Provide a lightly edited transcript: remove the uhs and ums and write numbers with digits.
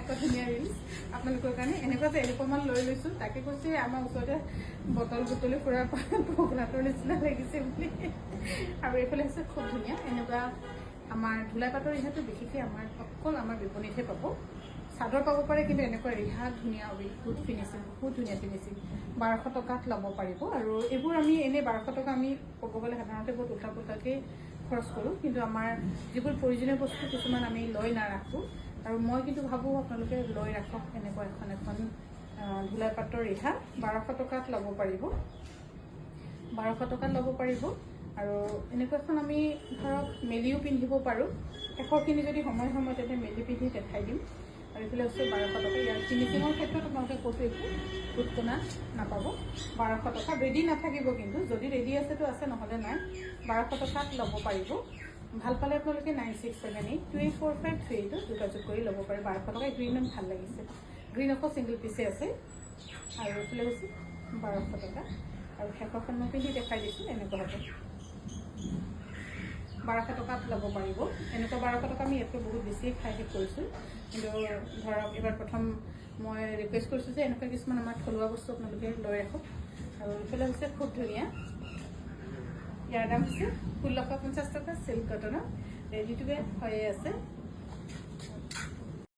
এনেকুৱা ধুনীয়া ৰিলছ আপোনালোকৰ কাৰণে। এনেকুৱা যে এলুপমান লৈ লৈছোঁ, তাকে কৈছে আমাৰ ওচৰতে বটল বুটলি ফুৰা পগলাটোৰ নিচিনা লাগিছে বুলি। আৰু এইফালে হৈছে খুব ধুনীয়া এনেকুৱা আমাৰ ধুলাই পাটৰ ৰিহাটো বিশেষকৈ অকল আমাৰ বিপণীতহে পাব। চাদৰ পাব পাৰে, কিন্তু এনেকুৱা ৰিহা ধুনীয়া গুড ফিনিচিং, বহুত ধুনীয়া ফিনিচিং। 1200 টকাত ল'ব পাৰিব। আৰু এইবোৰ আমি এনেই 1200 টকা আমি ক'ব গ'লে সাধাৰণতে বহুত উল্টা পুল্টাকৈ খৰচ কৰোঁ, কিন্তু আমাৰ যিবোৰ প্ৰয়োজনীয় বস্তু কিছুমান আমি লৈ নাৰাখোঁ। আৰু মই কিন্তু ভাবোঁ আপোনালোকে লৈ ৰাখক। এনেকুৱা এখন ধুলাই পাটৰ ৰিহা 1200 টকাত ল'ব পাৰিব, 1200 টকাত ল'ব পাৰিব। আৰু এনেকুৱা এখন আমি ধৰক মেলিও পিন্ধিব পাৰোঁ। শেষৰখিনি যদি সময় তেন্তে মেলি পিন্ধি দেখাই দিম। আৰু এইফালে হৈছে 1200 টকা। ইয়াৰ ফিনিচিঙৰ ক্ষেত্ৰত আপোনালোকে ক'তো একো উৎকোনা নাপাব। 1200 টকা ৰেডি নাথাকিব, কিন্তু যদি ৰেডি আছেতো আছে, নহ'লে নাই। 1200 টকাত ল'ব পাৰিব। ভাল পালে আপোনালোকে 9678284538 যোগাযোগ কৰি ল'ব পাৰে। 1200 টকা। গ্ৰীণ ইমান ভাল লাগিছে। গ্ৰীণ আকৌ ছিংগল পিচে আছে। আৰু এইফালে হৈছে 1200 টকা। আৰু শেষৰখন মই পিন্ধি দেখাই দিছোঁ, এনেকুৱা হ'ব। 1200 টকাত ল'ব পাৰিব। এনেকুৱা 1200 টকা আমি ইয়াতকৈ বহুত বেছিয়ে খাই শেষ কৰিছোঁ, কিন্তু ধৰক এইবাৰ প্ৰথম মই ৰিকুৱেষ্ট কৰিছোঁ যে এনেকুৱা কিছুমান আমাৰ থলুৱা বস্তু আপোনালোকে লৈ ৰাখক। আৰু এইফালে হৈছে খুব ধুনীয়া, ইয়াৰ দাম হৈছে 1650 টকা। চিল্ক কটনৰ ৰেডি টু ৱেৰ হৈয়ে আছে।